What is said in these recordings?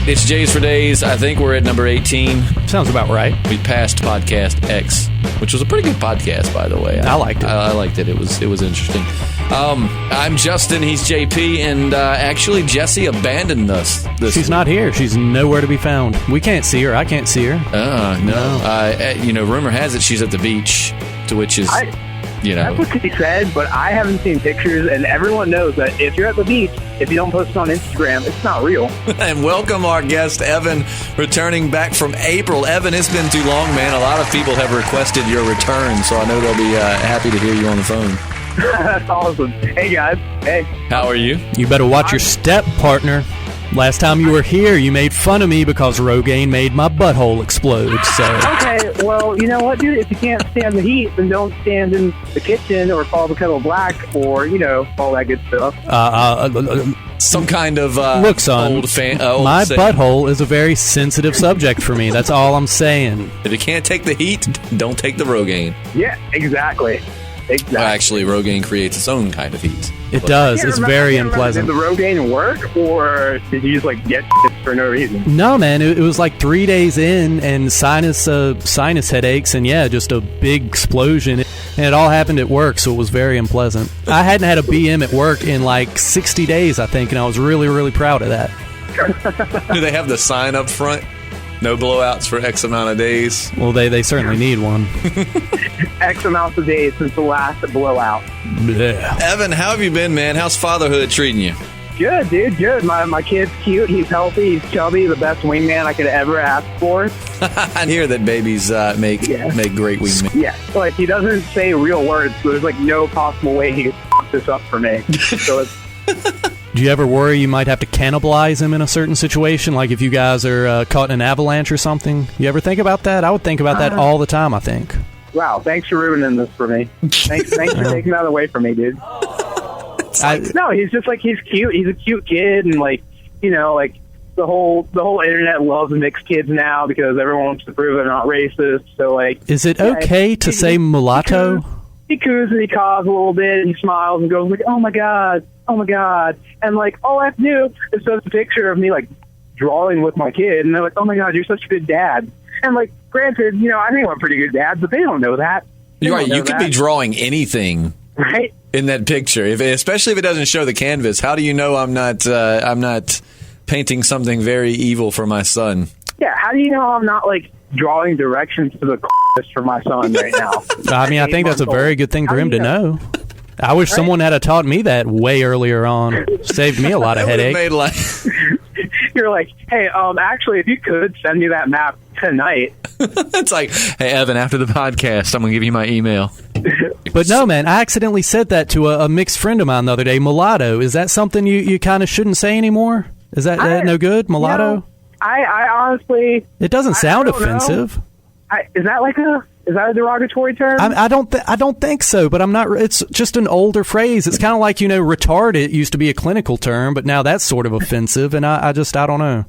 It's J's for Days. I think we're at number 18. Sounds about right. We passed Podcast X, which was a pretty good podcast, by the way. I liked it. I liked it. It was interesting. I'm Justin. He's JP, and actually Jessie abandoned us. She's not here. She's nowhere to be found. We can't see her. I can't see her. No. Rumor has it she's at the beach, to which is... That's what she said, but I haven't seen pictures, and everyone knows that if you're at the beach, if you don't post it on Instagram, it's not real. And welcome our guest, Evan, returning back from April. Evan, it's been too long, man. A lot of people have requested your return, so I know they'll be happy to hear you on the phone. That's awesome. Hey, guys. Hey. How are you? You better watch your step, partner. Last time you were here, you made fun of me because Rogaine made my butthole explode. So okay, well, you know what, dude? If you can't stand the heat, then don't stand in the kitchen or follow the kettle black or, all that good stuff. Some kind of look, son, old my saying. Butthole is a very sensitive subject for me. That's all I'm saying. If you can't take the heat, don't take the Rogaine. Yeah, exactly. Well, actually, Rogaine creates its own kind of heat. It does. It's very unpleasant. Did the Rogaine work, or did you just get shit for no reason? No, man. It was 3 days in, and sinus headaches, and just a big explosion. And it all happened at work, so it was very unpleasant. I hadn't had a BM at work in 60 days, I think, and I was really, really proud of that. Do they have the sign up front? No blowouts for X amount of days. Well, they certainly need one. X amount of days since the last blowout. Yeah. Evan, how have you been, man? How's fatherhood treating you? Good, dude. Good. My kid's cute. He's healthy. He's chubby. The best wingman I could ever ask for. I hear that babies make great wingmen. Yeah. He doesn't say real words, so there's no possible way he could f*** this up for me. So it's... Do you ever worry you might have to cannibalize him in a certain situation, like if you guys are caught in an avalanche or something? You ever think about that? I would think about that all the time, I think. Wow, thanks for ruining this for me. Thanks for taking that away from me, dude. No, he's just he's cute. He's a cute kid, and the whole internet loves mixed kids now because everyone wants to prove they're not racist. So is it okay to say mulatto? He coos and he caws a little bit, and he smiles and goes oh my god, and all I have to do is post a picture of me drawing with my kid, and they're oh my god, you're such a good dad. And granted, I think I'm a pretty good dad, but they don't know that. You're right. You could be drawing anything, right, in that picture. Especially if it doesn't show the canvas. How do you know I'm not painting something very evil for my son? Yeah. How do you know I'm not drawing directions to the for my son right now? I mean, I think that's a very good thing for him to know. I wish someone had taught me that way earlier on. Saved me a lot of headache. You're hey, actually, if you could send me that map tonight. It's hey, Evan, after the podcast, I'm going to give you my email. But no, man, I accidentally said that to a mixed friend of mine the other day, mulatto. Is that something you kind of shouldn't say anymore? Is that no good, mulatto? I honestly... It doesn't sound offensive. Is that a derogatory term? I don't think so, but I'm not. It's just an older phrase. It's kind of like retarded used to be a clinical term, but now that's sort of offensive, and I don't know.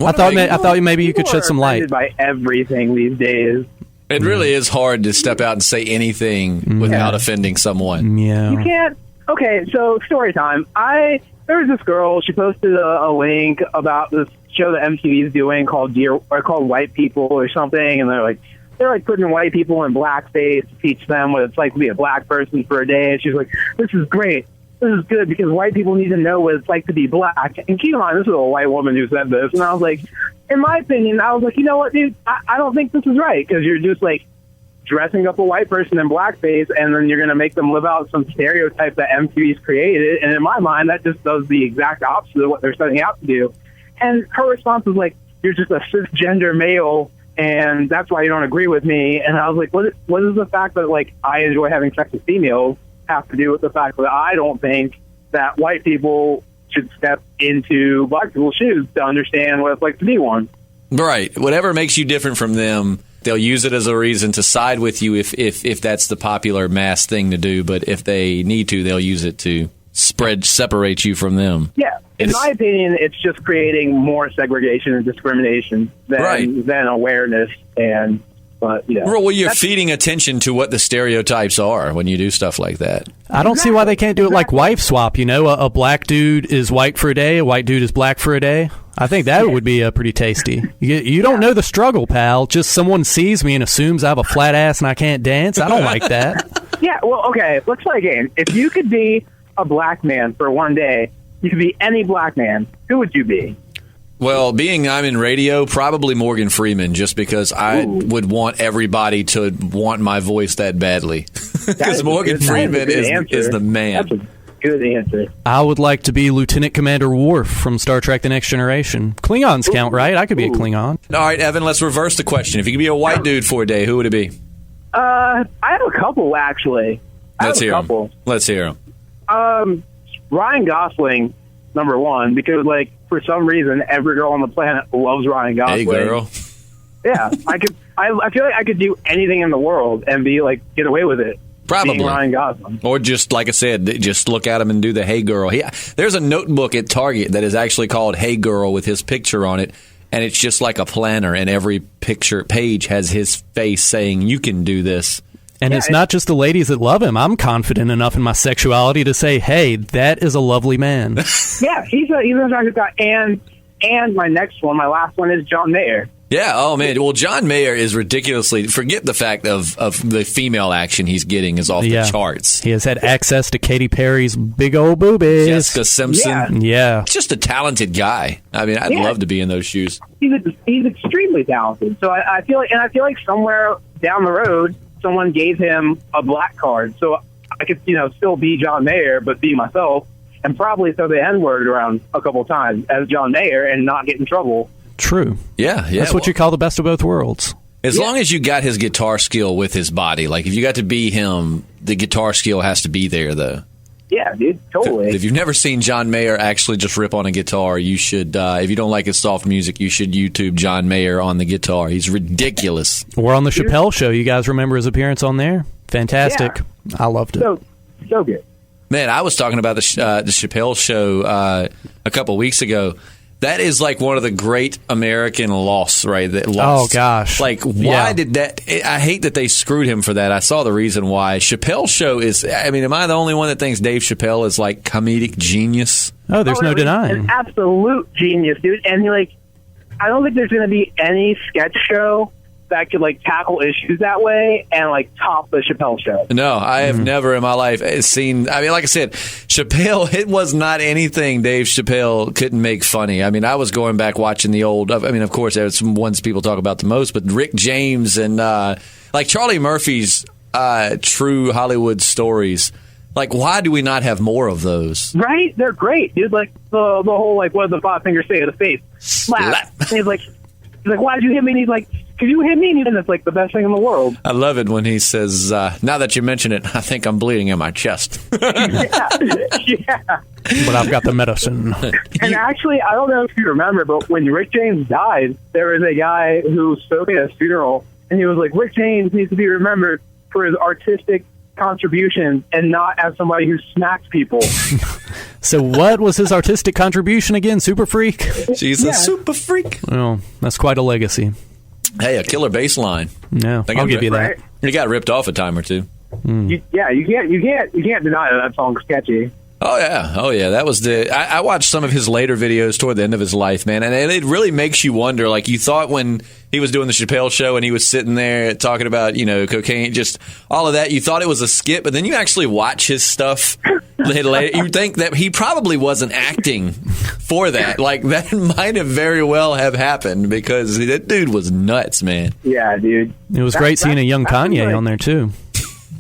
I thought maybe you could shed some light. By everything these days. It really is hard to step out and say anything without offending someone. Yeah, you can't. Okay, so story time. There was this girl. She posted a link about this show that MTV is doing called White People or something, and they're putting white people in blackface to teach them what it's like to be a black person for a day. And she's this is great. This is good because white people need to know what it's like to be black. And keep in mind, this is a white woman who said this. And I was in my opinion, I was you know what, dude? I don't think this is right because you're just dressing up a white person in blackface and then you're going to make them live out some stereotype that MTV's created. And in my mind, that just does the exact opposite of what they're setting out to do. And her response was you're just a cisgender male, and that's why you don't agree with me. And I was what is the fact that I enjoy having sex with females have to do with the fact that I don't think that white people should step into black people's shoes to understand what it's like to be one? Right. Whatever makes you different from them, they'll use it as a reason to side with you if that's the popular mass thing to do. But if they need to, they'll use it to separate you from them. Yeah. In my opinion, it's just creating more segregation and discrimination than awareness and But well, you're feeding attention to what the stereotypes are when you do stuff like that. I don't see why they can't do it like wife swap. A black dude is white for a day, a white dude is black for a day. I think that would be pretty tasty. You don't know the struggle, pal. Just someone sees me and assumes I have a flat ass and I can't dance. I don't like that. Yeah, well, okay, let's play a game. If you could be a black man for one day, you could be any black man, who would you be? Well, being I'm in radio, probably Morgan Freeman, just because I would want everybody to want my voice that badly. Because Morgan Freeman is the man. That's a good answer. I would like to be Lieutenant Commander Worf from Star Trek The Next Generation. Klingons count, right? I could be a Klingon. All right, Evan, let's reverse the question. If you could be a white dude for a day, who would it be? I have a couple, actually. Let's hear them. Ryan Gosling, number one, because, for some reason, every girl on the planet loves Ryan Gosling. Hey, girl. Yeah, I feel like I could do anything in the world and be, get away with it. Probably. Being Ryan Gosling. Or just, like I said, just look at him and do the Hey Girl. There's a notebook at Target that is actually called Hey Girl with his picture on it, and it's just like a planner, and every page has his face saying, you can do this. And it's not just the ladies that love him. I'm confident enough in my sexuality to say, hey, that is a lovely man. Yeah, he's an attractive guy. And my last one is John Mayer. Yeah, oh man. Well, John Mayer is ridiculously, forget the fact of the female action he's getting is off the charts. He has had access to Katy Perry's big old boobies. Jessica Simpson. Yeah. Just a talented guy. I mean, I'd love to be in those shoes. He's extremely talented. So I feel like somewhere down the road, someone gave him a black card. So I could, still be John Mayer, but be myself, and probably throw the N-word around a couple times as John Mayer and not get in trouble. True. Yeah. That's what you call the best of both worlds. As long as you got his guitar skill with his body, if you got to be him, the guitar skill has to be there, though. Yeah, dude, totally. If you've never seen John Mayer actually just rip on a guitar, you should, if you don't like his soft music, you should YouTube John Mayer on the guitar. He's ridiculous. Or on the Chappelle show. You guys remember his appearance on there? Fantastic. Yeah. I loved it. So good. Man, I was talking about the Chappelle show a couple weeks ago. That is one of the great American loss, right? Oh, gosh. Why did that? I hate that they screwed him for that. I saw the reason why. Chappelle's show is, am I the only one that thinks Dave Chappelle is comedic genius? Oh, there's no denying. An absolute genius, dude. And I don't think there's going to be any sketch show that could tackle issues that way and top the Chappelle show. No, I have never in my life seen. Like I said, Chappelle. It was not anything Dave Chappelle couldn't make funny. I was going back watching the old. Of course, there's some ones people talk about the most, but Rick James and Charlie Murphy's True Hollywood Stories. Why do we not have more of those? Right? They're great, dude. The whole what does the five fingers say to the face? Slap. And he's like, why did you hit me? And he's like, because you hit me, and it's the best thing in the world. I love it when he says, now that you mention it, I think I'm bleeding in my chest. Yeah. But I've got the medicine. And actually, I don't know if you remember, but when Rick James died, there was a guy who spoke at his funeral, and he was like, Rick James needs to be remembered for his artistic contributions and not as somebody who smacks people. So what was his artistic contribution again? Super freak? She's a super freak. Well, that's quite a legacy. Hey, a killer bass line. Yeah, I'll give you that. He got ripped off a time or two. You can't deny that song's sketchy. Oh yeah. That was I watched some of his later videos toward the end of his life, man, and it really makes you wonder. You thought when he was doing the Chappelle show and he was sitting there talking about cocaine, just all of that, you thought it was a skit, but then you actually watch his stuff later. You think that he probably wasn't acting for that. That might have very well have happened because that dude was nuts, man. Yeah, dude. It was great seeing a young Kanye on there too.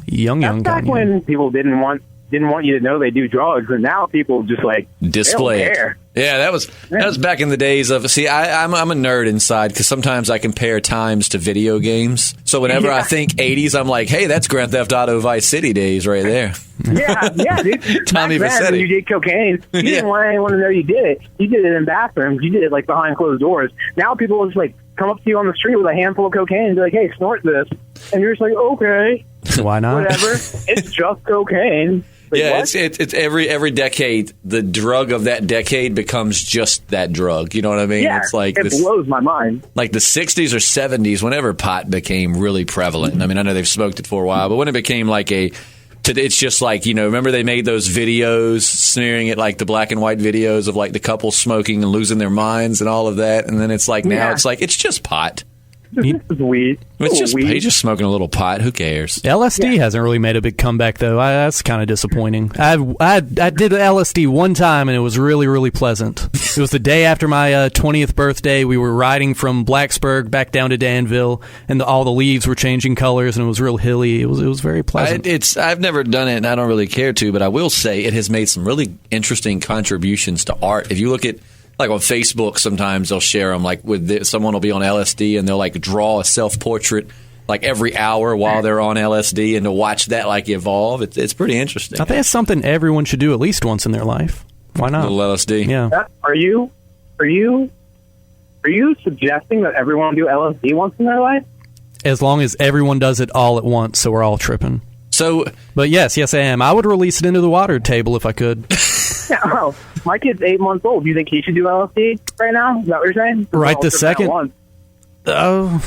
Young Kanye. Back when people didn't want you to know they do drugs, and now people just display it. Yeah, that was back in the days of. See, I'm a nerd inside because sometimes I compare times to video games. So whenever I think 80s, I'm like, hey, that's Grand Theft Auto Vice City days right there. Yeah, dude. Tommy Vassetti. You did cocaine. You didn't want anyone to know you did it. You did it in bathrooms. You did it behind closed doors. Now people will just come up to you on the street with a handful of cocaine and be like, hey, snort this. And you're just like, okay. Why not? Whatever. It's just cocaine. Yeah, what? it's every decade, the drug of that decade becomes just that drug. You know what I mean? Yeah, It's like it blows my mind. like the 60s or 70s, whenever pot became really prevalent. I mean, I know they've smoked it for a while, but when it became like it's just like, remember they made those videos smearing it like the black and white videos of like the couple smoking and losing their minds and all of that. And then it's like now it's like, it's just pot. This is weed. It's just weed. he's just smoking a little pot. Who cares? LSD hasn't really made a big comeback, though. That's kind of disappointing. I did LSD one time, and it was really, really pleasant. It was the day after my 20th birthday. We were riding from Blacksburg back down to Danville, and all the leaves were changing colors, and it was real hilly. It was very pleasant. I've never done it, and I don't really care to, but I will say it has made some really interesting contributions to art. If you look at like on Facebook, sometimes they'll share them. Like someone will be on LSD and they'll like draw a self-portrait like every hour while they're on LSD, and to watch that like evolve, it's pretty interesting. I think it's something everyone should do at least once in their life. Why not? A little LSD. Yeah. Are you suggesting that everyone do LSD once in their life? As long as everyone does it all at once, so we're all tripping. So, but yes, I am. I would release it into the water table if I could. Yeah, oh, my kid's 8 months old. Do you think he should do LSD right now? Is that what you're saying? Right this second? Oh,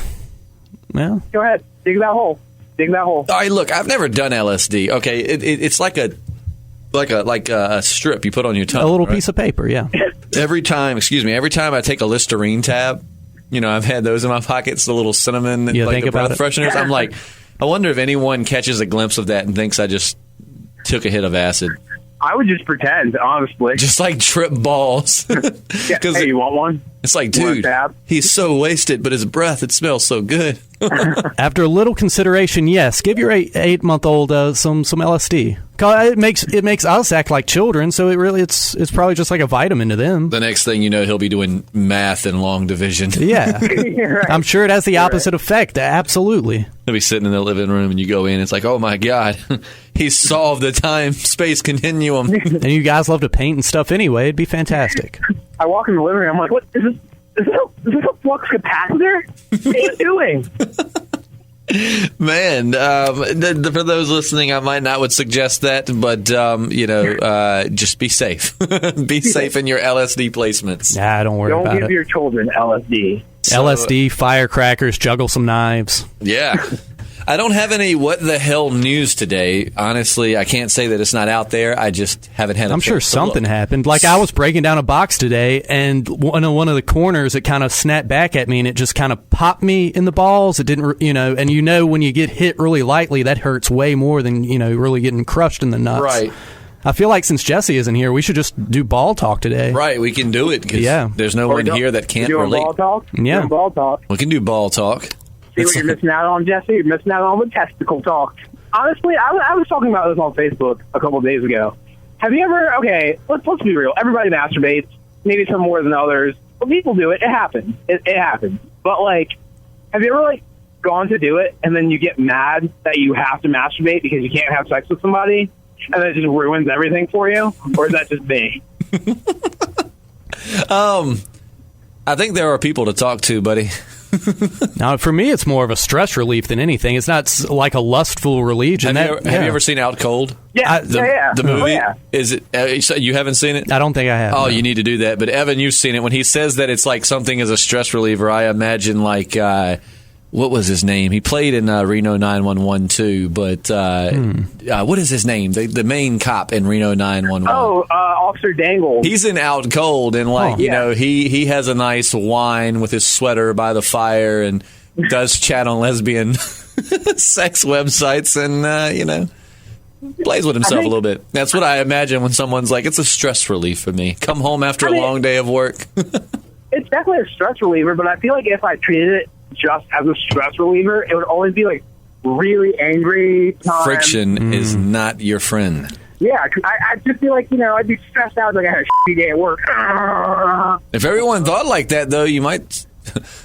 yeah. Go ahead. Dig that hole. All right, look, I've never done LSD. Okay, it's like a strip you put on your tongue. A little right? piece of paper, yeah. Every time I take a Listerine tab, I've had those in my pockets, the little cinnamon, You like think the about breath it? fresheners. I'm like, I wonder if anyone catches a glimpse of that and thinks I just took a hit of acid. I would just pretend, honestly. Just like trip balls. Yeah, hey, you want one? It's like, You want a dude, tab? he's so wasted, but his breath, it smells so good. After a little consideration, yes, give your 8-month-old some LSD. 'Cause it makes us act like children, so it's probably just like a vitamin to them. The next thing you know, he'll be doing math and long division. Yeah, You're right. I'm sure it has the opposite effect. Absolutely. He'll be sitting in the living room, and you go in, it's like, oh my God, he's solved the time-space continuum. And you guys love to paint and stuff anyway. It'd be fantastic. I walk in the living room. I'm like, what is this? Is this a flux capacitor? What are you doing? Man, for those listening, I might not would suggest that, but just be safe. Be safe in your LSD placements. Nah, don't worry Don't about give it. your children LSD. LSD, firecrackers, juggle some knives. Yeah. I don't have any what the hell news today. Honestly, I can't say that it's not out there. I just haven't had a I'm sure chance to something look. happened. Like I was breaking down a box today, and one of the corners, it kind of snapped back at me, and it just kind of popped me in the balls. It didn't, and when you get hit really lightly, that hurts way more than, really getting crushed in the nuts. Right. I feel like since Jesse isn't here, we should just do ball talk today. Right, we can do it because there's no one here that can't doing relate. ball talk? Yeah. Doing ball talk. We can do ball talk. See what you're missing out on, Jesse? You're missing out on with testicle talk. Honestly, I was talking about this on Facebook a couple of days ago. Have you ever, let's be real. Everybody masturbates, maybe some more than others. But people do it. It happens. It happens. But, have you ever, gone to do it, and then you get mad that you have to masturbate because you can't have sex with somebody, and it just ruins everything for you? Or is that just me? I think there are people to talk to, buddy. Now, for me, it's more of a stress relief than anything. It's not like a lustful relief. Have you ever seen Out Cold? Yeah, The movie? Oh, yeah. Is it? So you haven't seen it? I don't think I have. Oh, no. you need to do that. But Evan, you've seen it. When he says that it's like something as a stress reliever, I imagine what was his name? He played in Reno 911 too, but what is his name? The main cop in Reno 911. Oh, Officer Dangle. He's in Out Cold, and he has a nice wine with his sweater by the fire, and does chat on lesbian sex websites, and plays with himself a little bit. That's what I imagine when someone's like, it's a stress relief for me. Come home after a long day of work. It's definitely a stress reliever, but I feel like if I treated it just as a stress reliever, it would always be really angry time. Friction is not your friend. Yeah, I'd just be I'd be stressed out like I had a shitty day at work. If everyone thought like that, though, you might.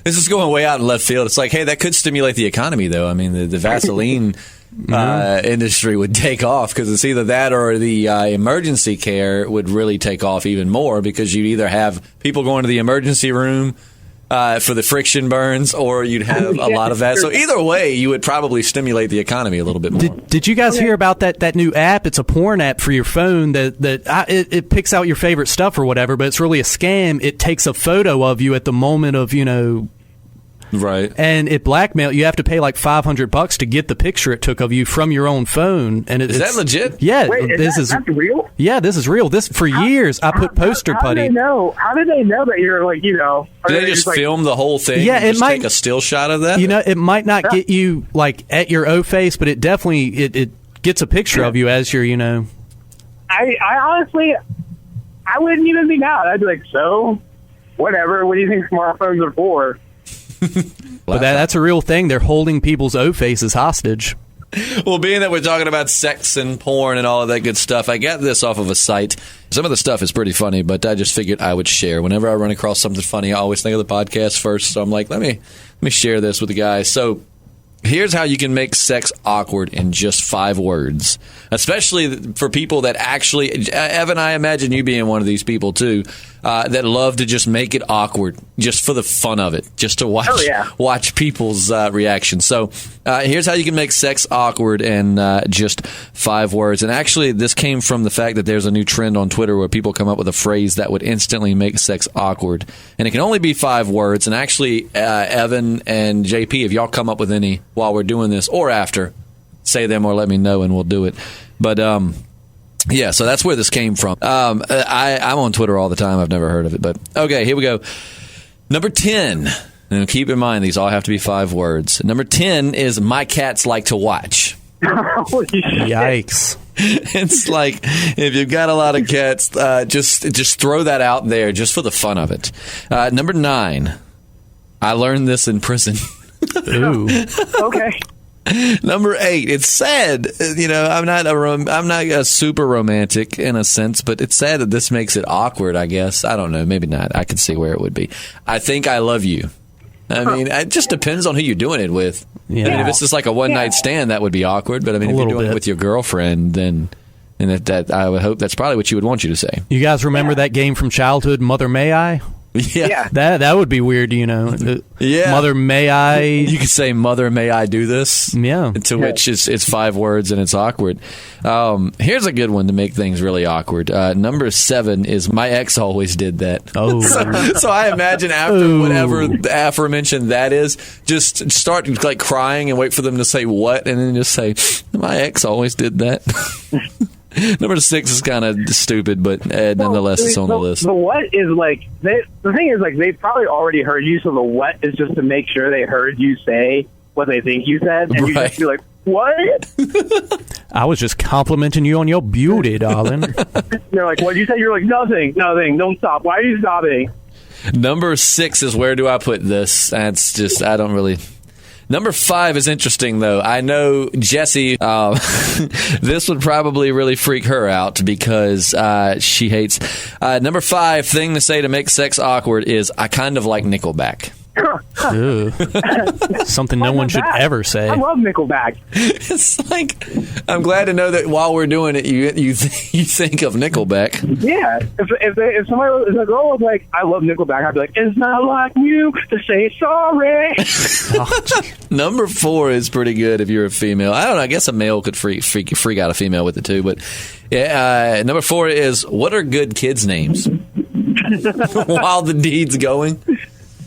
This is going way out in left field. It's like, hey, that could stimulate the economy, though. I mean, the Vaseline industry would take off because it's either that or the emergency care would really take off even more because you'd either have people going to the emergency room for the friction burns, or you'd have a lot of that. So either way, you would probably stimulate the economy a little bit more. Did you guys hear about that new app? It's a porn app for your phone it picks out your favorite stuff or whatever, but it's really a scam. It takes a photo of you at the moment of, right, and it blackmail. You have to pay like $500 to get the picture it took of you from your own phone. And is that legit? Yeah, Wait, that's real? Yeah, this is real. This for years. I put poster putty. How do they know that you're like, Do they just film the whole thing? Yeah, and take a still shot of that. It might not get you like at your O face, but it definitely it gets a picture of you as you're. I honestly, I wouldn't even be mad. I'd be like, so whatever. What do you think smartphones are for? But that's a real thing. They're holding people's O faces hostage. Well, being that we're talking about sex and porn and all of that good stuff, I got this off of a site. Some of the stuff is pretty funny, but I just figured I would share. Whenever I run across something funny, I always think of the podcast first. So I'm like, let me share this with the guys. So here's how you can make sex awkward in just 5 words, especially for people that actually, Evan, I imagine you being one of these people too, that love to just make it awkward just for the fun of it, just to watch people's reactions. So here's how you can make sex awkward in just 5 words. And actually, this came from the fact that there's a new trend on Twitter where people come up with a phrase that would instantly make sex awkward. And it can only be 5 words. And actually, Evan and JP, if y'all come up with any while we're doing this or after, say them or let me know and we'll do it. But yeah, so that's where this came from. I'm on Twitter all the time. I've never heard of it. But okay, here we go. Number 10. And keep in mind, these all have to be 5 words. Number 10 is my cats like to watch. Yikes. It's like, if you've got a lot of cats, just throw that out there just for the fun of it. Number 9. I learned this in prison. Ooh. Okay. Number 8, it's sad. I'm not a super romantic in a sense, but it's sad that this makes it awkward, I guess. I don't know. Maybe not. I could see where it would be. I think I love you. I mean, it just depends on who you're doing it with. Yeah. I mean, if it's just like a one-night stand, that would be awkward. But I mean, if you're doing it with your girlfriend, then that I would hope that's probably what you would want you to say. You guys remember that game from childhood, Mother May I? Yeah. That would be weird, Yeah. Mother, may I? You could say, Mother, may I do this? Yeah. To which it's 5 words and it's awkward. Here's a good one to make things really awkward. Number 7 is my ex always did that. Oh. So I imagine after whatever the aforementioned that is, just start like crying and wait for them to say what, and then just say, my ex always did that. Number 6 is kind of stupid, but nonetheless, it's on the list. The what is like, the thing is like, they probably already heard you, so the what is just to make sure they heard you say what they think you said, and you just be like, what? I was just complimenting you on your beauty, darling. They're like, what did you say? You're like, nothing, don't stop. Why are you stopping? Number 6 is, where do I put this? That's just, I don't really... Number 5 is interesting, though. I know Jessie, this would probably really freak her out because she hates... number 5 thing to say to make sex awkward is, I kind of like Nickelback. Something no one should ever say. I love Nickelback. It's like, I'm glad to know that while we're doing it, you think of Nickelback. Yeah, if a girl was like, I love Nickelback, I'd be like, it's not like you to say sorry. Number 4 is pretty good if you're a female. I don't know. I guess a male could freak out a female with it too. But number 4 is, what are good kids' names? While the deed's going.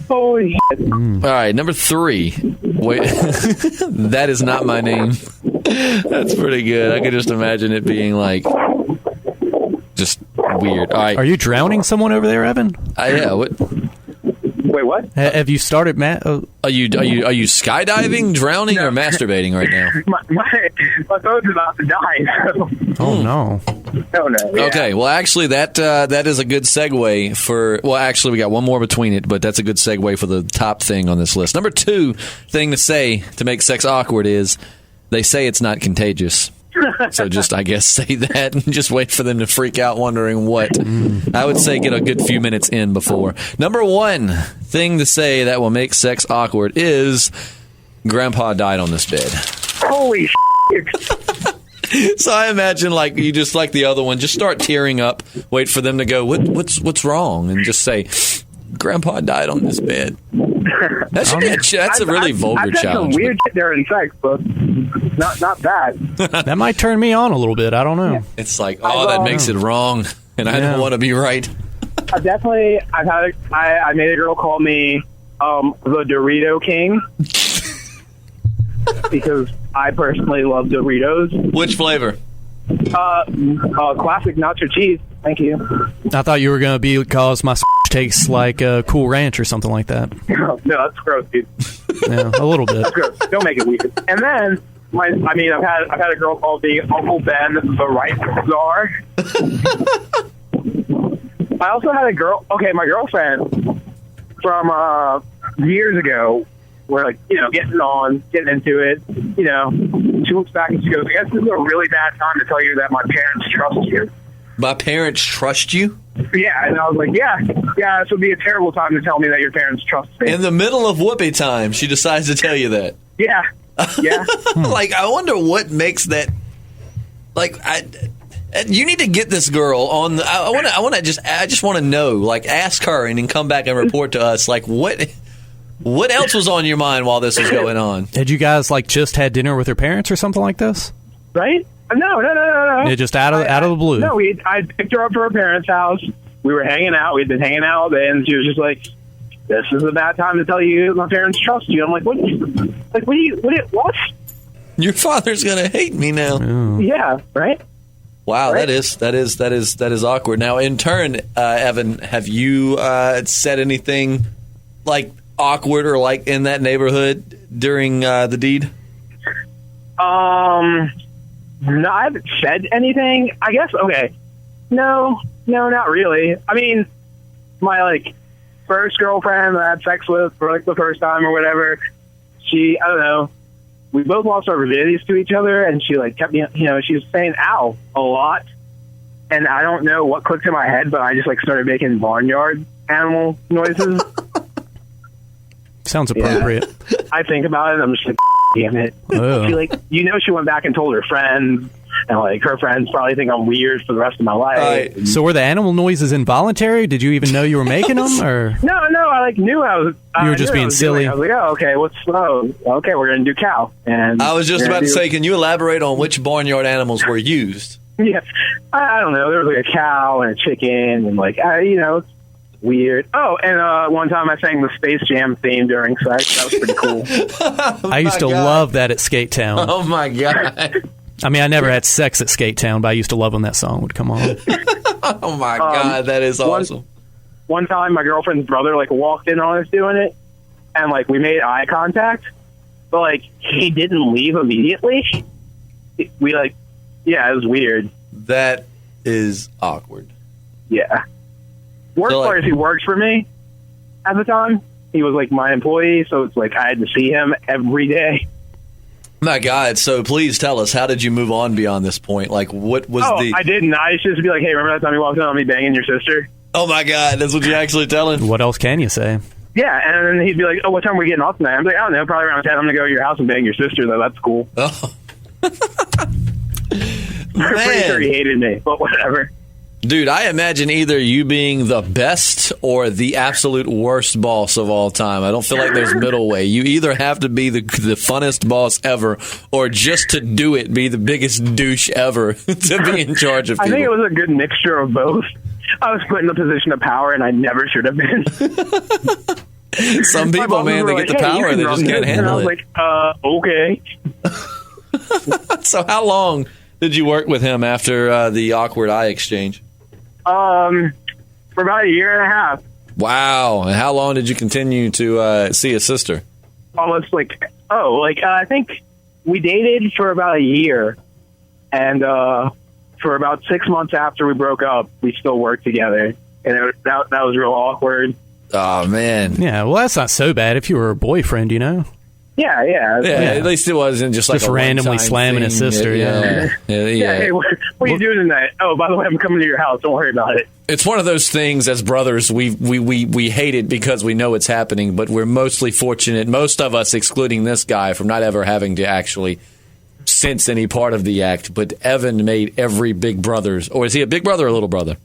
Holy shit. All right, number 3. Wait, that is not my name. That's pretty good. I could just imagine it being like just weird. All right. Are you drowning someone over there, Evan? Yeah. What? Wait, what? Have you started, Matt? Are you skydiving, drowning, or masturbating right now? My phone's about to die. So. Oh no. Oh no. Yeah. Okay, well, actually, that is a good segue for... Well, actually, we got one more between it, but that's a good segue for the top thing on this list. Number 2 thing to say to make sex awkward is, they say it's not contagious. So just, I guess, say that and just wait for them to freak out wondering what. I would say get a good few minutes in before. Number 1 thing to say that will make sex awkward is, Grandpa died on this bed. Holy shit. So I imagine, like, you just like the other one, just start tearing up, wait for them to go, what's wrong? And just say, Grandpa died on this bed. That should be that's a really vulgar I've done challenge. some weird shit during sex, but not bad. That might turn me on a little bit. I don't know. It's like, that makes it wrong, and I don't want to be right. I made a girl call me the Dorito King because I personally love Doritos. Which flavor? Classic nacho cheese. Thank you. I thought you were going to be because my tastes like Cool Ranch or something like that. No, that's gross, dude. Yeah, a little bit. That's gross. Don't make it weird. And then I've had a girl call me Uncle Ben, the rice czar. I also had a girl. Okay, my girlfriend from years ago. We're like, getting into it. She looks back and she goes, "I guess this is a really bad time to tell you that my parents trust you." My parents trust you? Yeah, and I was like, yeah, this would be a terrible time to tell me that your parents trust me. In the middle of whoopee time, she decides to tell you that. Yeah. Like, I wonder what makes that. Like, you need to get this girl on. I just want to know. Like, ask her and then come back and report to us. Like, what else was on your mind while this was going on? Had you guys just had dinner with her parents or something like this? Right? No. Yeah, just out of the blue. No, I picked her up to her parents' house. We were hanging out. We'd been hanging out all day, and she was just like, "This is a bad time to tell you my parents trust you." I'm like, "What? What? Your father's gonna hate me now." Oh. Yeah, right. Wow, right? that is awkward. Now, in turn, Evan, have you said anything like awkward or like in that neighborhood during the deed? No, I haven't said anything. I guess, okay. No, not really. I mean, my, first girlfriend that I had sex with for, the first time or whatever, I don't know, we both lost our virginities to each other, and she, kept me, she was saying ow a lot, and I don't know what clicked in my head, but I just, started making barnyard animal noises. Sounds appropriate. Yeah. I think about it, and I'm just like, damn it. Oh. She went back and told her friends, and her friends probably think I'm weird for the rest of my life. So were the animal noises involuntary? Did you even know you were making them, or no? I knew I was. You were just being silly. I was like, oh, okay, what's slow? Okay, we're gonna do cow. And I was just about to say, can you elaborate on which barnyard animals were used? Yeah, I don't know. There was a cow and a chicken, and it's weird. Oh, and one time I sang the Space Jam theme during sex. That was pretty cool. I used to love that at Skate Town. Oh my god! I mean, I never had sex at Skate Town, but I used to love when that song would come on. Oh my god, that is awesome. One time, my girlfriend's brother walked in on us doing it, and we made eye contact, but he didn't leave immediately. We yeah, it was weird. That is awkward. Yeah. Workplace, he worked for me at the time. He was my employee, so it's I had to see him every day. My God! So please tell us, how did you move on beyond this point? What was the? I didn't. I used to just be like, "Hey, remember that time you walked in on me banging your sister?" Oh my God! That's what you actually telling? What else can you say? Yeah, and then he'd be like, "Oh, what time are we getting off tonight?" I'm like, "I don't know, probably around 10. I'm gonna go to your house and bang your sister, though. That's cool." Oh. I'm pretty sure he hated me, but whatever. Dude, I imagine either you being the best or the absolute worst boss of all time. I don't feel like there's middle way. You either have to be the funnest boss ever, or just to do it, be the biggest douche ever to be in charge of people. I think it was a good mixture of both. I was put in a position of power, and I never should have been. Some people, man, they get the power, they just can't handle it. And I was like, okay. So how long did you work with him after the awkward eye exchange? For about a year and a half. Wow. And how long did you continue to see his sister? Almost I think we dated for about a year, and for about 6 months after we broke up, we still worked together, and that was real awkward. Oh, man. Yeah, well, that's not so bad if you were a boyfriend, Yeah. At least it wasn't just a randomly slamming his sister. Yeah. Hey, what are you doing tonight? Oh, by the way, I'm coming to your house. Don't worry about it. It's one of those things as brothers, we hate it because we know it's happening, but we're mostly fortunate, most of us, excluding this guy, from not ever having to actually sense any part of the act. But Evan made every big brother's, or is he a big brother or a little brother?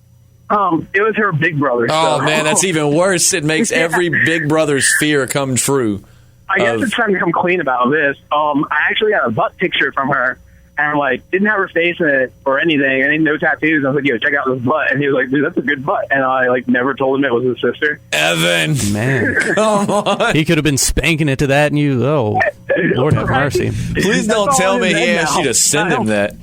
It was her big brother. Oh, so. man, that's even worse. It makes every big brother's fear come true. I guess it's time to come clean about this. I actually got a butt picture from her, and didn't have her face in it or anything, and no tattoos. I was like, yo, check out this butt. And he was like, dude, that's a good butt. And I never told him it was his sister. Evan. Man. Come on. He could have been spanking it to that, and Lord have mercy. Please don't tell me he asked you to send him that.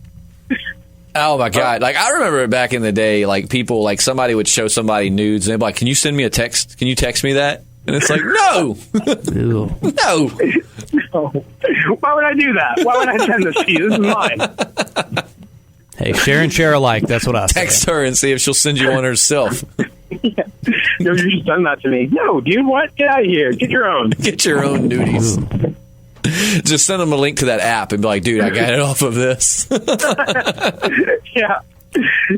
Oh, my God. I remember back in the day, people, somebody would show somebody nudes, and they'd be like, can you send me a text? Can you text me that? And it's like, no. Ew. No. Why would I do that? Why would I send this to you? This is mine. Hey, share and share alike. That's what I say. Text her and see if she'll send you one herself. Yeah. No, you just done that to me. No, dude, what? Get out of here. Get your own. Get your own nudies. Just send them a link to that app and be like, dude, I got it off of this. Yeah.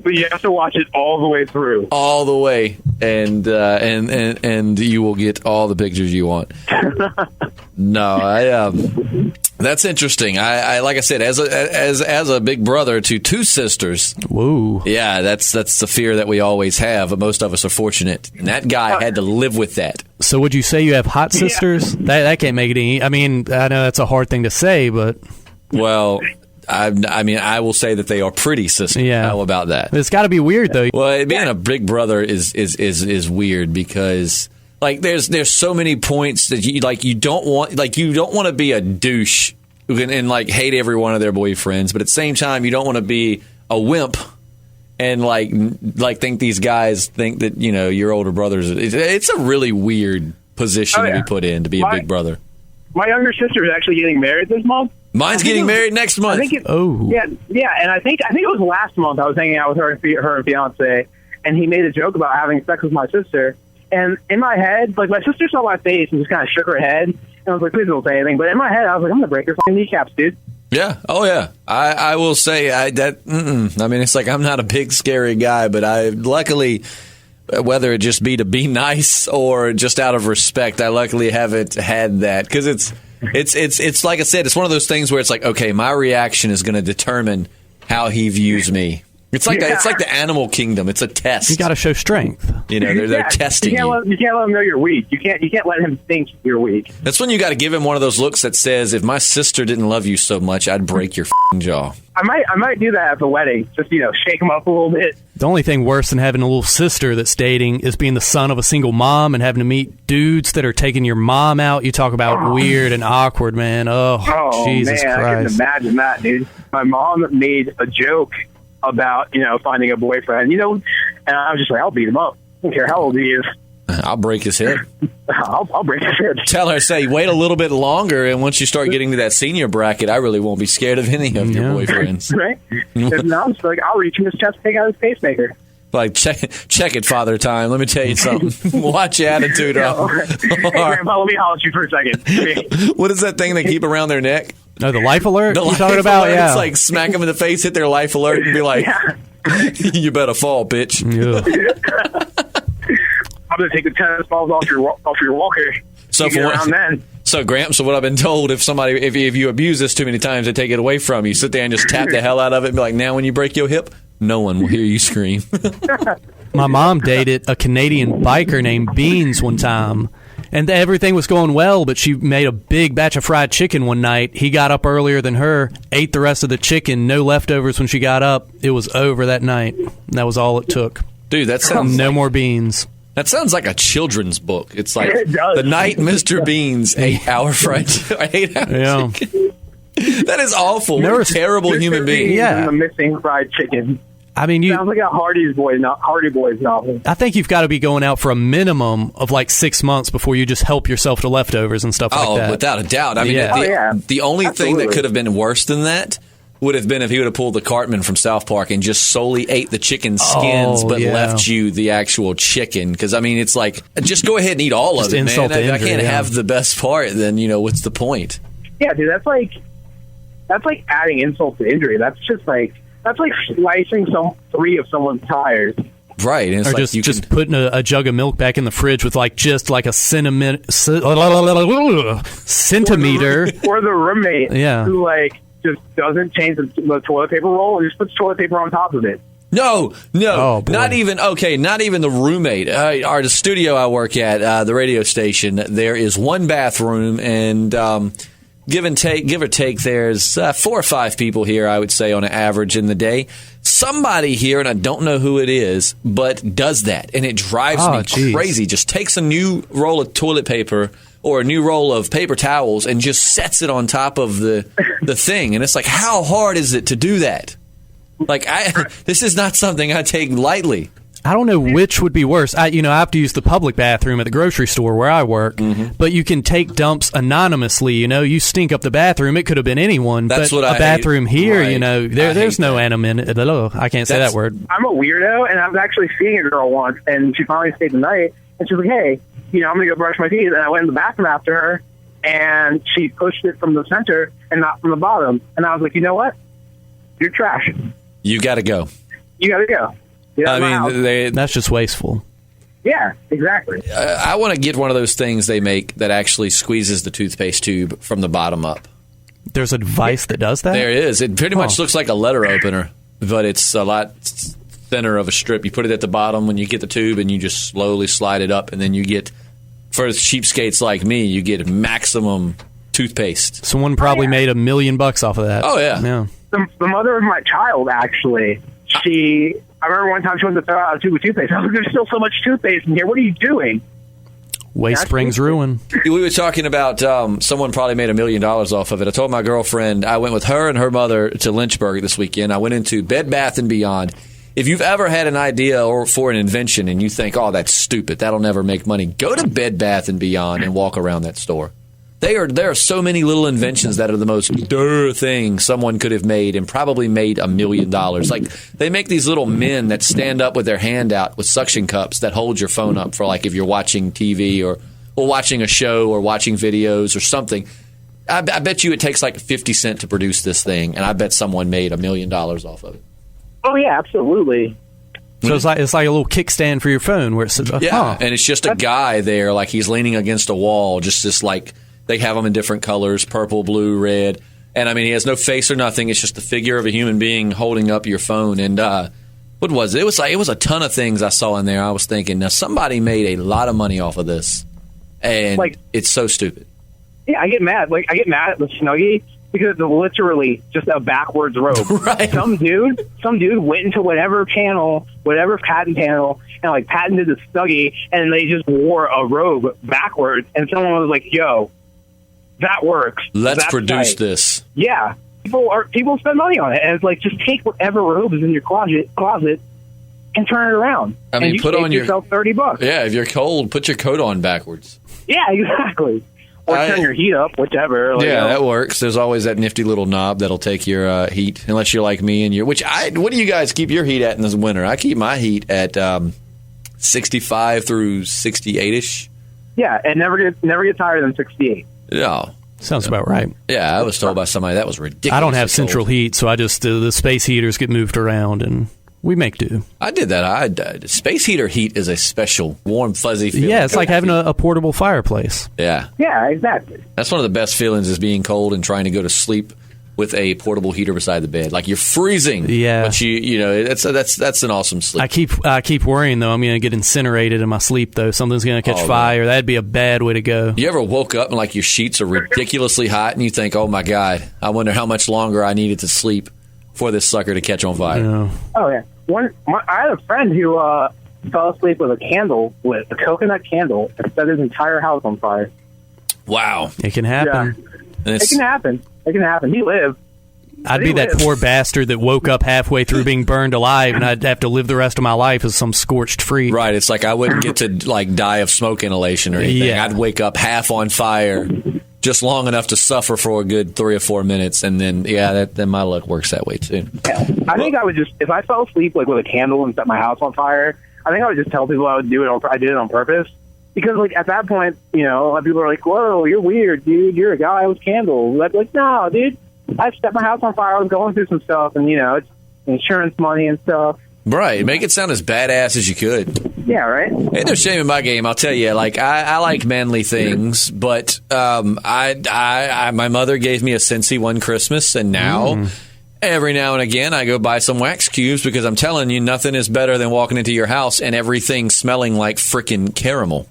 But you have to watch it all the way through. All the way. And you will get all the pictures you want. No, that's interesting. I like I said, as a big brother to two sisters. Whoa. Yeah, that's the fear that we always have, but most of us are fortunate. And that guy had to live with that. So would you say you have hot sisters? Yeah. That can't make it any. I mean, I know that's a hard thing to say, but well, I will say that they are pretty sisters. Yeah. How about that? It's got to be weird though. Well, being a big brother is weird because there's so many points that you don't want to be a douche and hate every one of their boyfriends, but at the same time you don't want to be a wimp and think these guys think that your older brothers. It's a really weird position to be put in to be a big brother. My younger sister is actually getting married this month. Mine's getting married next month. Yeah, and I think it was last month. I was hanging out with her and fiance, and he made a joke about having sex with my sister. And in my head, my sister saw my face and just kind of shook her head, and I was like, "Please don't say anything." But in my head, I was like, "I'm gonna break her fucking kneecaps, dude." Yeah. Oh yeah. I will say that. I mean, it's I'm not a big scary guy, but I luckily, whether it just be to be nice or just out of respect, I luckily haven't had that because it's like I said, it's one of those things where it's okay, my reaction is going to determine how he views me. It's it's like the animal kingdom. It's a test. You got to show strength. They're testing you. You can't let him know you're weak. You can't let him think you're weak. That's when you got to give him one of those looks that says, "If my sister didn't love you so much, I'd break your jaw." I might do that at the wedding. Just shake him up a little bit. The only thing worse than having a little sister that's dating is being the son of a single mom and having to meet dudes that are taking your mom out. You talk about weird and awkward, man. Oh Jesus man, Christ! I can imagine that, dude. My mom made a joke about finding a boyfriend, and I was just like, I'll beat him up. I don't care how old he is. I'll break his head. I'll break his head. Tell her, say, wait a little bit longer, and once you start getting to that senior bracket, I really won't be scared of any of your boyfriends. Right? If not, I'm just I'll reach in his chest, take out his pacemaker. Check it, Father Time. Let me tell you something. Watch your attitude. Hey, Grandpa, let me holler at you for a second. What is that thing they keep around their neck? No, the life alert? The you're life talking about? Alert. Yeah. It's smack them in the face, hit their life alert, and be like, you better fall, bitch. Yeah. I'm going to take the tennis balls off your walker. So Gramps, so what I've been told, if you abuse this too many times, they take it away from you. Sit there and just tap the hell out of it and be like, now when you break your hip, no one will hear you scream. My mom dated a Canadian biker named Beans one time, and everything was going well, but she made a big batch of fried chicken one night. He got up earlier than her, ate the rest of the chicken, no leftovers when she got up. It was over that night. That was all it took. Dude, that sounds no more beans. That sounds like a children's book. It's like It does. The Night Mr. Beans 8 hour fried 8 hour chicken. That is awful. What a terrible human being. Yeah. The missing fried chicken. I mean, Sounds like a Hardy Boys novel. I think you've got to be going out for a minimum of 6 months before you just help yourself to leftovers and stuff like that. Oh, without a doubt. I mean, the only thing that could have been worse than that would have been if he would have pulled the Cartman from South Park and just solely ate the chicken skins, but left you the actual chicken. Because, I mean, it's just go ahead and eat all of it, man. I can't have the best part, then, what's the point? Yeah, dude, that's like adding insult to injury. That's like slicing 3 of someone's tires. Right. And it's or just putting a jug of milk back in the fridge with just a centimeter. Or the roommate who just doesn't change the toilet paper roll and just puts toilet paper on top of it. No, Oh, boy. not even the roommate. The studio I work at, the radio station, there is one bathroom, and give or take, there's 4 or 5 people here, I would say, on an average in the day. Somebody here, and I don't know who it is, but does that, and it drives me crazy. Just takes a new roll of toilet paper or a new roll of paper towels and just sets it on top of the thing, and it's like, how hard is it to do that? Like, this is not something I take lightly. I don't know which would be worse. I have to use the public bathroom at the grocery store where I work, but you can take dumps anonymously. You stink up the bathroom. It could have been anyone. That's but what a bathroom hate. here, Right. there's no anonymity. I can't say that word. I'm a weirdo, and I was actually seeing a girl once, and she finally stayed the night, and she was like, hey, I'm going to go brush my teeth. And I went in the bathroom after her, and she pushed it from the center and not from the bottom. And I was like, you know what? You're trash. You got to go. You got to go. That's just wasteful. Yeah, exactly. I want to get one of those things they make that actually squeezes the toothpaste tube from the bottom up. There's a device that does that? There is. It pretty much looks like a letter opener, but it's a lot thinner of a strip. You put it at the bottom when you get the tube, and you just slowly slide it up, and then you get, for cheapskates like me, you get maximum toothpaste. Someone probably made $1 million off of that. Oh, yeah. The mother of my child, actually, I remember one time she wanted to throw out a tube of toothpaste. I was like, there's still so much toothpaste in here. What are you doing? Waste brings ruin. We were talking about someone probably made $1 million off of it. I told my girlfriend, I went with her and her mother to Lynchburg this weekend. I went into Bed Bath & Beyond. If you've ever had an idea or for an invention and you think, oh, that's stupid, that'll never make money, go to Bed Bath & Beyond and walk around that store. There are so many little inventions that are the most thing someone could have made and probably made $1 million. Like, they make these little men that stand up with their hand out with suction cups that hold your phone up for, like, if you're watching TV or watching a show or watching videos or something. I bet you it takes like 50 cents to produce this thing, and I bet someone made $1 million off of it. Oh, yeah, absolutely. So it's like a little kickstand for your phone where it says, and it's just a guy there, like he's leaning against a wall, just this, like, they have them in different colors, purple, blue, red. And, I mean, he has no face or nothing. It's just the figure of a human being holding up your phone. And what was it? It was a ton of things I saw in there. I was thinking, now, somebody made a lot of money off of this. And it's so stupid. Yeah, I get mad. I get mad at the Snuggie because it's literally just a backwards robe. Right. Some dude went into whatever patent panel, and, patented the Snuggie, and they just wore a robe backwards. And someone was like, yo, that works. Let's produce this. Yeah. People spend money on it, and it's like, just take whatever robe is in your closet and turn it around. I mean, and you put on yourself $30. Yeah, if you're cold, put your coat on backwards. Yeah, exactly. Or turn your heat up, whichever. That works. There's always that nifty little knob that'll take your heat, unless you're like me and what do you guys keep your heat at in the winter? I keep my heat at 65 through 68-ish. Yeah, and never gets higher than 68. No. Sounds about right. Yeah, I was told by somebody that was ridiculous. I don't have central heat, so I just the space heaters get moved around, and we make do. I did that. Space heater heat is a special, warm, fuzzy feeling. Yeah, it's like having a portable fireplace. Yeah. Yeah, exactly. That's one of the best feelings, is being cold and trying to go to sleep with a portable heater beside the bed. Like, you're freezing. Yeah. But that's an awesome sleep. I keep worrying, though, I'm going to get incinerated in my sleep, though. Something's going to catch fire. That'd be a bad way to go. You ever woke up and, like, your sheets are ridiculously hot and you think, oh, my God, I wonder how much longer I needed to sleep for this sucker to catch on fire? Yeah. Oh, yeah. I had a friend who fell asleep with a coconut candle, and set his entire house on fire. Wow. It can happen. Yeah. It can happen. He lived. I'd be that poor bastard that woke up halfway through being burned alive, and I'd have to live the rest of my life as some scorched freak. Right. It's like I wouldn't get to die of smoke inhalation or anything. Yeah. I'd wake up half on fire, just long enough to suffer for a good 3 or 4 minutes, and then then my luck works that way too. Yeah. I think I would just, if I fell asleep with a candle and set my house on fire, I think I would just tell people I did it on purpose. Because, at that point, a lot of people are like, whoa, you're weird, dude. You're a guy with candles. Like, no, dude. I set my house on fire. I was going through some stuff, and, it's insurance money and stuff. Right. Make it sound as badass as you could. Yeah, right? Ain't no shame in my game, I'll tell you. I like manly things, but my mother gave me a Scentsy one Christmas, and now Every now and again, I go buy some wax cubes because I'm telling you, nothing is better than walking into your house and everything smelling like frickin' caramel.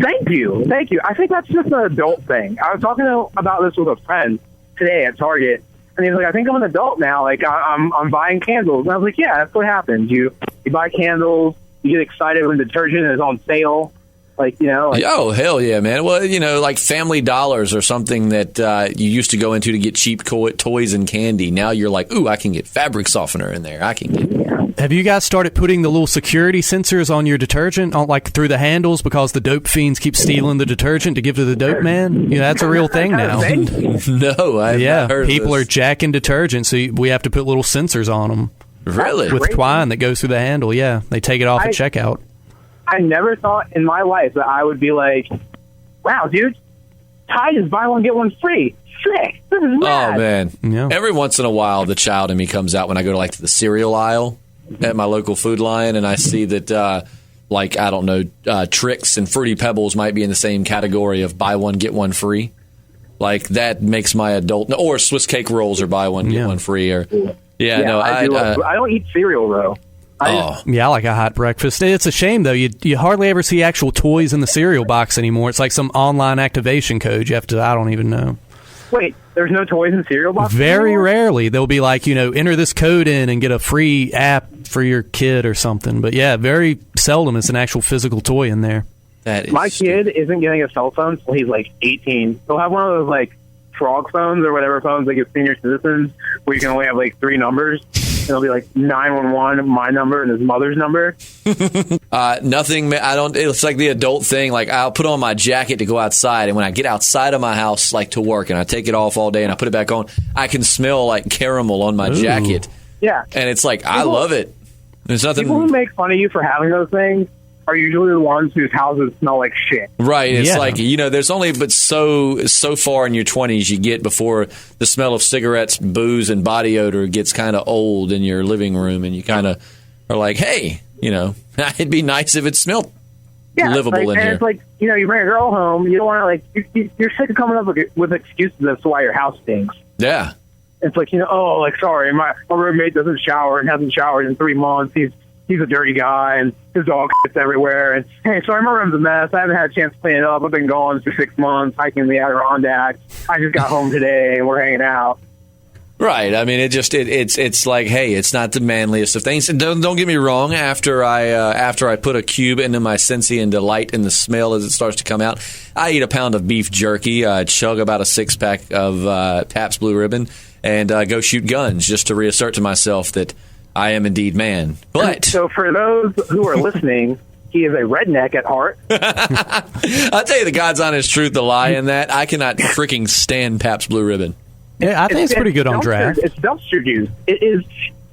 Thank you. I think that's just an adult thing. I was talking about this with a friend today at Target, and he was like, "I think I'm an adult now. Like, I'm buying candles." And I was like, "Yeah, that's what happens. You buy candles, you get excited when detergent is on sale." Like, oh, hell yeah, man. Well, like Family Dollars or something that you used to go into to get cheap toys and candy. Now you're like, ooh, I can get fabric softener in there. I can get... Have you guys started putting the little security sensors on your detergent, like through the handles, because the dope fiends keep stealing the detergent to give to the dope man? That's a real thing now. No, I've not heard people of are jacking detergent, so we have to put little sensors on them. Really? With twine that goes through the handle, yeah. They take it off at checkout. I never thought in my life that I would be like, wow, dude, Tide is buy one, get one free. Sick. This is mad. Oh, man. Yeah. Every once in a while, the child in me comes out when I go to the cereal aisle at my local Food Lion, and I see that, Trix and Fruity Pebbles might be in the same category of buy one, get one free. Like, that makes my adult... Or Swiss cake rolls are buy one, get one free. Or I don't eat cereal, though. I like a hot breakfast. It's a shame, though. You hardly ever see actual toys in the cereal box anymore. It's like some online activation code you have to... I don't even know. Wait, there's no toys in cereal boxes? Very rarely. They'll be like, enter this code in and get a free app for your kid or something. But yeah, very seldom is an actual physical toy in there. My kid isn't getting a cell phone until he's like 18. He'll have one of those frog phones or whatever phones they give senior citizens where you can only have 3 numbers. It'll be 911, my number, and his mother's number. Nothing. It's like the adult thing. Like, I'll put on my jacket to go outside, and when I get outside of my house, to work, and I take it off all day, and I put it back on, I can smell caramel on my jacket. Yeah, and it's I love it. There's nothing. People who make fun of you for having those things are usually the ones whose houses smell like shit. Right. It's there's only but so far in your 20s you get before the smell of cigarettes, booze, and body odor gets kind of old in your living room, and you kind of are like, hey, it'd be nice if it smelled livable in here. It's you bring a girl home, you don't want to, you're sick of coming up with excuses as to why your house stinks. Yeah. It's sorry, my roommate doesn't shower and hasn't showered in 3 months. He's a dirty guy, and his dog shits everywhere. And, hey, sorry, my room's a mess. I haven't had a chance to clean it up. I've been gone for 6 months, hiking the Adirondacks. I just got home today, and we're hanging out. Right. I mean, it's like, hey, it's not the manliest of things. And don't get me wrong. After I put a cube into my Sensi and delight in the smell as it starts to come out, I eat a pound of beef jerky, chug about a 6-pack of Pabst Blue Ribbon, and go shoot guns just to reassert to myself that I am indeed man. But so for those who are listening, he is a redneck at heart. I'll tell you the God's honest truth, the lie in that. I cannot freaking stand Pabst Blue Ribbon. Yeah, I think it's pretty good on draft. It's dumpster juice. It is.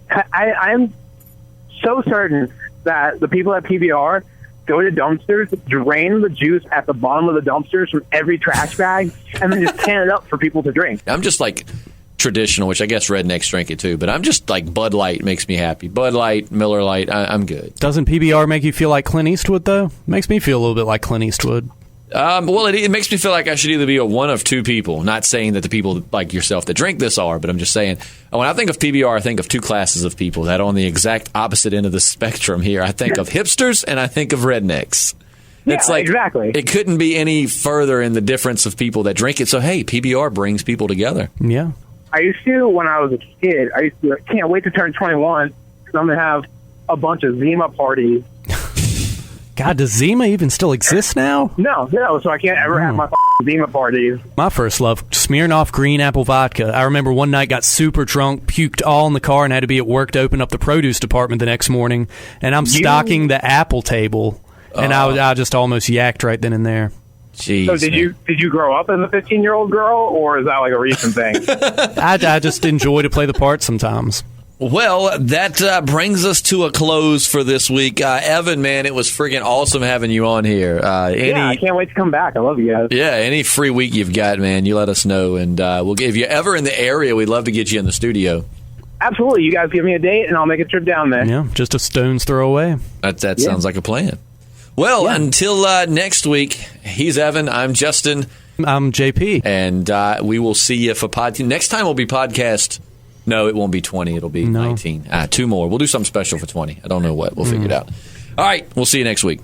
I am so certain that the people at PBR go to dumpsters, drain the juice at the bottom of the dumpsters from every trash bag, and then just can it up for people to drink. I'm just traditional, which I guess rednecks drink it too, but I'm just Bud Light makes me happy. Bud Light, Miller Light, I'm good. Doesn't PBR make you feel like Clint Eastwood, though? Makes me feel a little bit like Clint Eastwood. Well, it makes me feel like I should either be a one of two people. Not saying that the people like yourself that drink this are, but I'm just saying, when I think of PBR, I think of two classes of people that are on the exact opposite end of the spectrum here. I think of hipsters and I think of rednecks. It's exactly. It couldn't be any further in the difference of people that drink it. So, hey, PBR brings people together. Yeah. I used to, when I was a kid, can't wait to turn 21 because I'm going to have a bunch of Zima parties. God, does Zima even still exist now? No, so I can't ever have my Zima parties. My first love, Smirnoff green apple vodka. I remember one night got super drunk, puked all in the car, and had to be at work to open up the produce department the next morning. And I'm stocking the apple table, and I just almost yacked right then and there. Jeez, so did you grow up as a 15-year-old girl, or is that like a recent thing? I just enjoy to play the part sometimes. Well, that brings us to a close for this week. Evan, man, it was freaking awesome having you on here. I can't wait to come back. I love you guys. Yeah, any free week you've got, man, you let us know. And if you're ever in the area, we'd love to get you in the studio. Absolutely. You guys give me a date, and I'll make a trip down there. Yeah, just a stone's throw away. That sounds like a plan. Well, until next week, he's Evan. I'm Justin. I'm JP. And we will see you for next time will be podcast No, it won't be 20. It'll be 19. 2 more. We'll do something special for 20. I don't know what. We'll figure it out. All right. We'll see you next week.